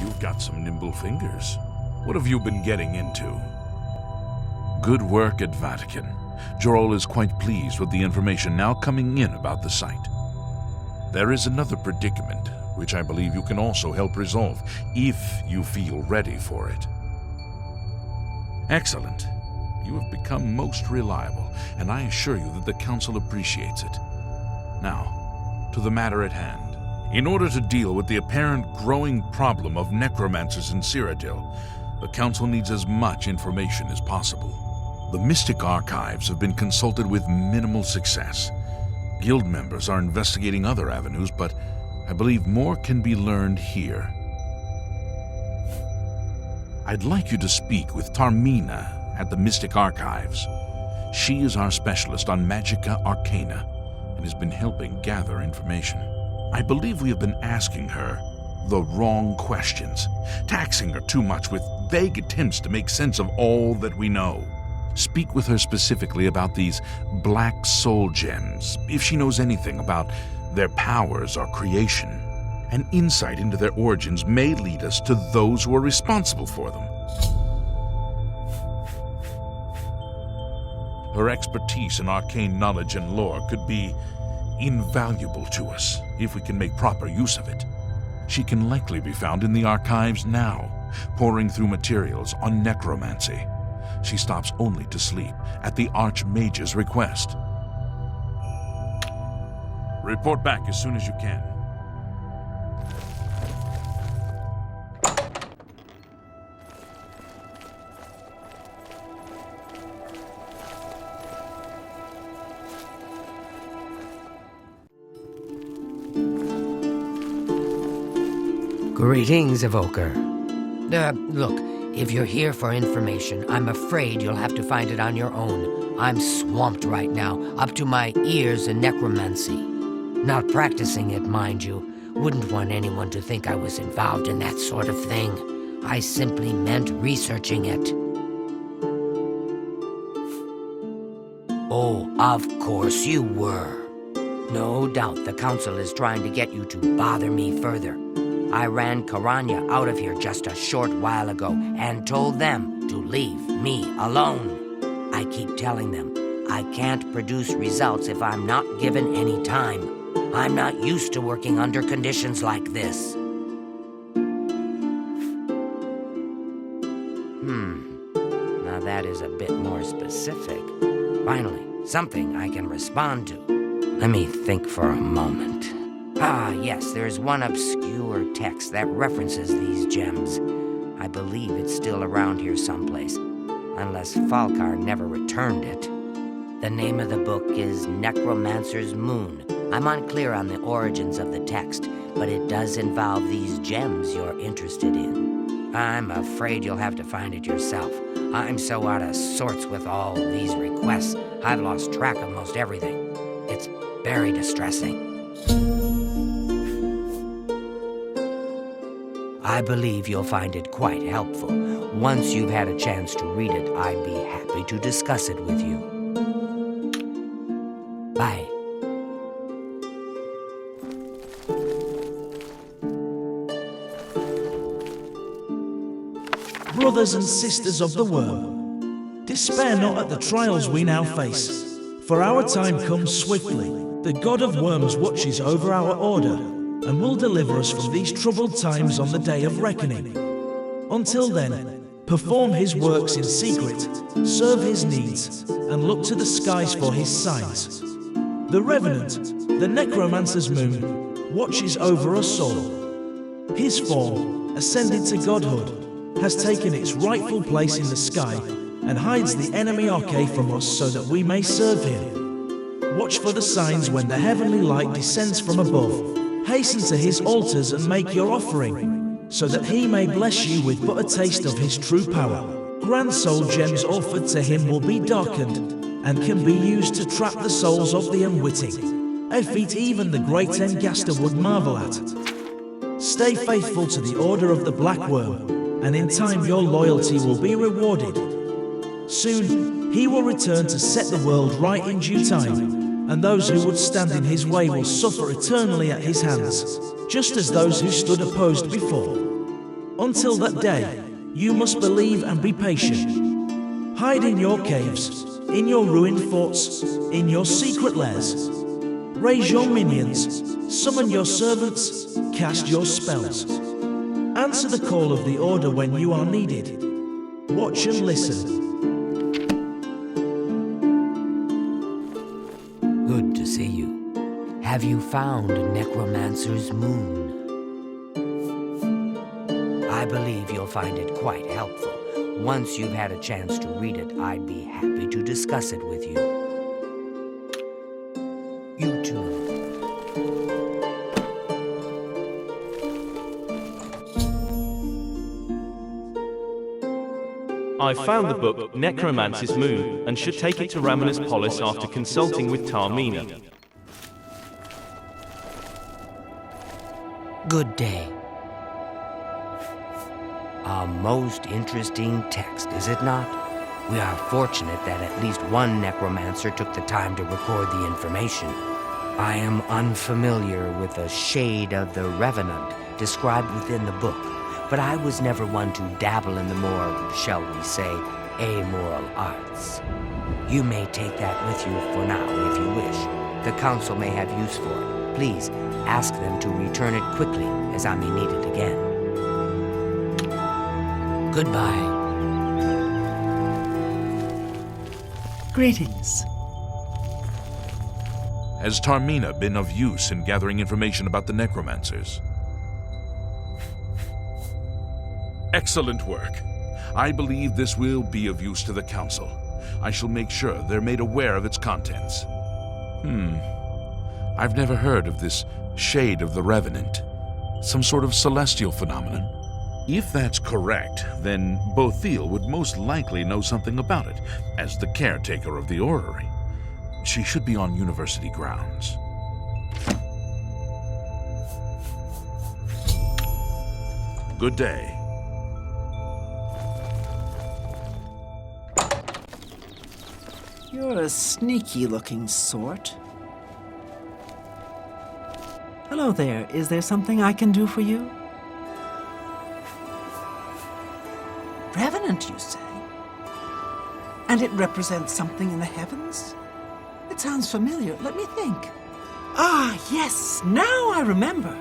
You've got some nimble fingers. What have you been getting into? Good work at Vatican. Jorol is quite pleased with the information now coming in about the site. There is another predicament, which I believe you can also help resolve, if you feel ready for it. Excellent. You have become most reliable, and I assure you that the Council appreciates it. Now, to the matter at hand. In order to deal with the apparent growing problem of necromancers in Cyrodiil, the Council needs as much information as possible. The Mystic Archives have been consulted with minimal success. Guild members are investigating other avenues, but I believe more can be learned here. I'd like you to speak with Tarmina at the Mystic Archives. She is our specialist on Magica Arcana and has been helping gather information. I believe we have been asking her the wrong questions, taxing her too much with vague attempts to make sense of all that we know. Speak with her specifically about these black soul gems, if she knows anything about their powers or creation. An insight into their origins may lead us to those who are responsible for them. Her expertise in arcane knowledge and lore could be invaluable to us if we can make proper use of it. She can likely be found in the archives now, poring through materials on necromancy. She stops only to sleep at the Archmage's request. Report back as soon as you can. Greetings, Evoker. Look, if you're here for information, I'm afraid you'll have to find it on your own. I'm swamped right now, up to my ears in necromancy. Not practicing it, mind you. Wouldn't want anyone to think I was involved in that sort of thing. I simply meant researching it. Oh, of course you were. No doubt the Council is trying to get you to bother me further. I ran Karanya out of here just a short while ago and told them to leave me alone. I keep telling them I can't produce results if I'm not given any time. I'm not used to working under conditions like this. Now that is a bit more specific. Finally, something I can respond to. Let me think for a moment. Yes, there's one obscure text that references these gems. I believe it's still around here someplace, unless Falkar never returned it. The name of the book is Necromancer's Moon. I'm unclear on the origins of the text, but it does involve these gems you're interested in. I'm afraid you'll have to find it yourself. I'm so out of sorts with all these requests, I've lost track of most everything. It's very distressing. I believe you'll find it quite helpful. Once you've had a chance to read it, I'd be happy to discuss it with you. Bye. Brothers and sisters of the worm, despair not at the trials we now face, for our time comes swiftly. The God of Worms watches over our order, and will deliver us from these troubled times on the day of reckoning. Until then, perform his works in secret, serve his needs, and look to the skies for his signs. The Revenant, the Necromancer's moon, watches over us all. His form, ascended to godhood, has taken its rightful place in the sky and hides the enemy Arche from us so that we may serve him. Watch for the signs when the heavenly light descends from above. Hasten to his altars and make your offering, so that he may bless you with but a taste of his true power. Grand soul gems offered to him will be darkened, and can be used to trap the souls of the unwitting, a feat even the great Engaster would marvel at. Stay faithful to the order of the Black Worm, and in time your loyalty will be rewarded. Soon, he will return to set the world right in due time, and those who would stand in his way will suffer eternally at his hands, just as those who stood opposed before. Until that day, you must believe and be patient. Hide in your caves, in your ruined forts, in your secret lairs. Raise your minions, summon your servants, cast your spells. Answer the call of the Order when you are needed. Watch and listen. Good to see you. Have you found Necromancer's moon? I believe you'll find it quite helpful. Once you've had a chance to read it, I'd be happy to discuss it with you. You too. I've found the book Necromancer's Moon and should take it to Ramona's Polis after consulting with Tarmina. Good day. A most interesting text, is it not? We are fortunate that at least one necromancer took the time to record the information. I am unfamiliar with the shade of the Revenant described within the book, but I was never one to dabble in the more, shall we say, amoral arts. You may take that with you for now if you wish. The Council may have use for it. Please ask them to return it quickly, as I may need it again. Goodbye. Greetings. Has Tarmina been of use in gathering information about the necromancers? Excellent work. I believe this will be of use to the Council. I shall make sure they're made aware of its contents. I've never heard of this shade of the Revenant. Some sort of celestial phenomenon? If that's correct, then Bothil would most likely know something about it, as the caretaker of the orrery. She should be on university grounds. Good day. You're a sneaky-looking sort. Hello there. Is there something I can do for you? Revenant, you say? And it represents something in the heavens? It sounds familiar. Let me think. Ah, yes, now I remember.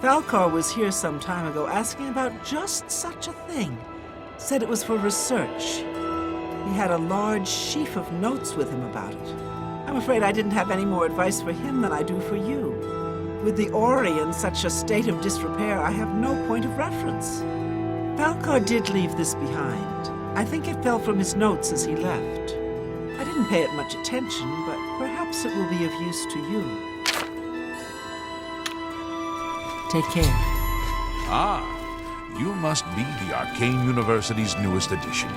Falcar was here some time ago asking about just such a thing. Said it was for research. He had a large sheaf of notes with him about it. I'm afraid I didn't have any more advice for him than I do for you. With the orrery in such a state of disrepair, I have no point of reference. Falcar did leave this behind. I think it fell from his notes as he left. I didn't pay it much attention, but perhaps it will be of use to you. Take care. Ah, you must be the Arcane University's newest addition.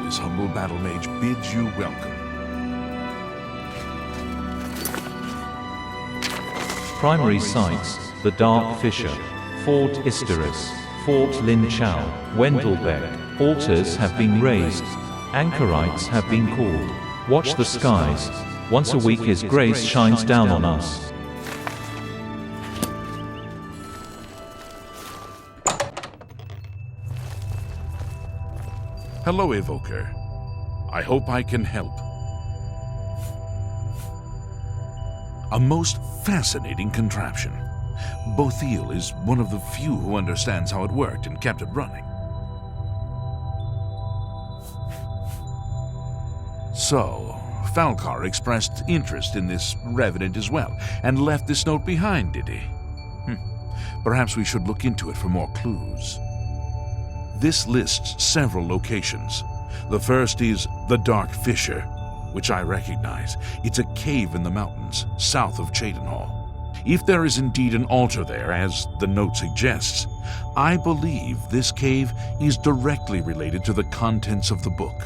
This humble battle mage bids you welcome. Primary sites: the Dark Fissure, Fort Isterus, Fort Lin Chao, Wendelbeck. Altars have been raised. Anchorites have been called. Watch the skies. Once a week His grace shines down on us. Hello, Evoker. I hope I can help. A most fascinating contraption. Bothil is one of the few who understands how it worked and kept it running. So, Falcar expressed interest in this Revenant as well, and left this note behind, did he? Perhaps we should look into it for more clues. This lists several locations. The first is the Dark Fissure, which I recognize. It's a cave in the mountains, south of Cheydinhal. If there is indeed an altar there, as the note suggests, I believe this cave is directly related to the contents of the book.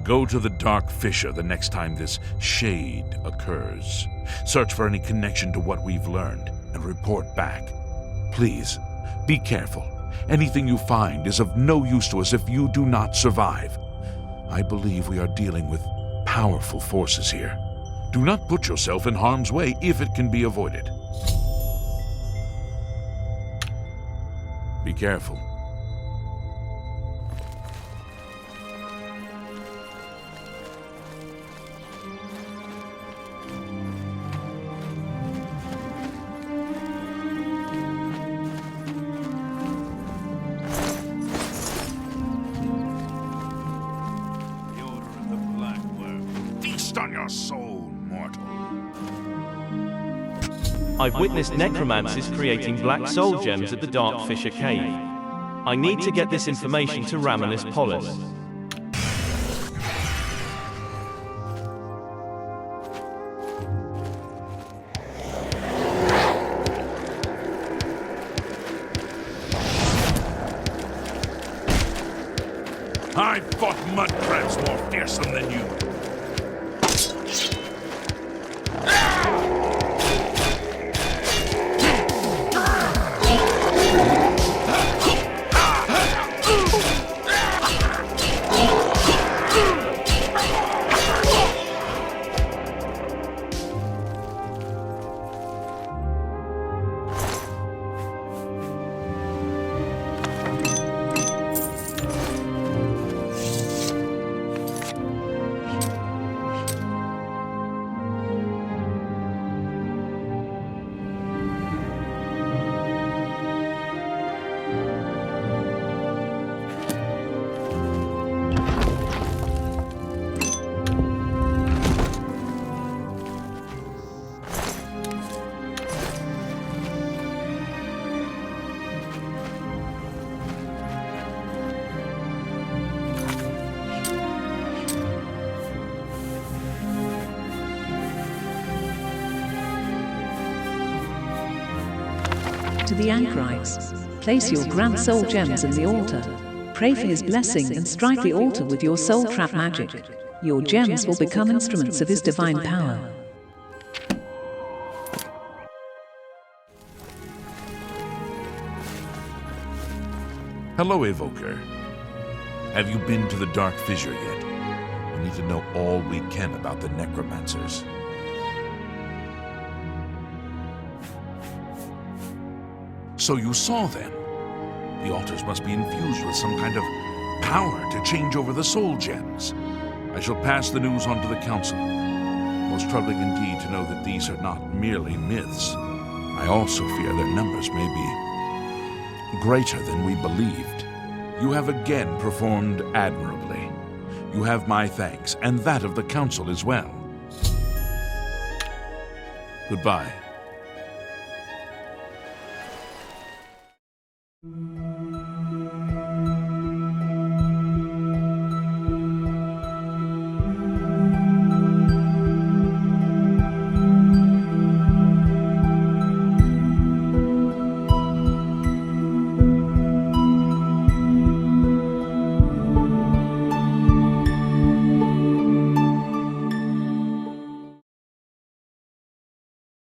Go to the Dark Fissure the next time this shade occurs. Search for any connection to what we've learned and report back. Please, be careful. Anything you find is of no use to us if you do not survive. I believe we are dealing with powerful forces here. Do not put yourself in harm's way if it can be avoided. Be careful. on your soul, mortal. I've witnessed necromancers creating black soul gems at the Dark Fissure cave. I need to get this information to Raminus Polis. I fought mud crabs more fearsome than you. To the anchorites, place your grand soul gems in the altar. Pray for his blessing and strike the altar with your soul trap magic. Your gems will become instruments of his divine power. Hello, Evoker. Have you been to the Dark Fissure yet? We need to know all we can about the Necromancers. So you saw them. The altars must be infused with some kind of power to change over the soul gems. I shall pass the news on to the council. Most troubling indeed to know that these are not merely myths. I also fear their numbers may be greater than we believed. You have again performed admirably. You have my thanks, and that of the council as well. Goodbye.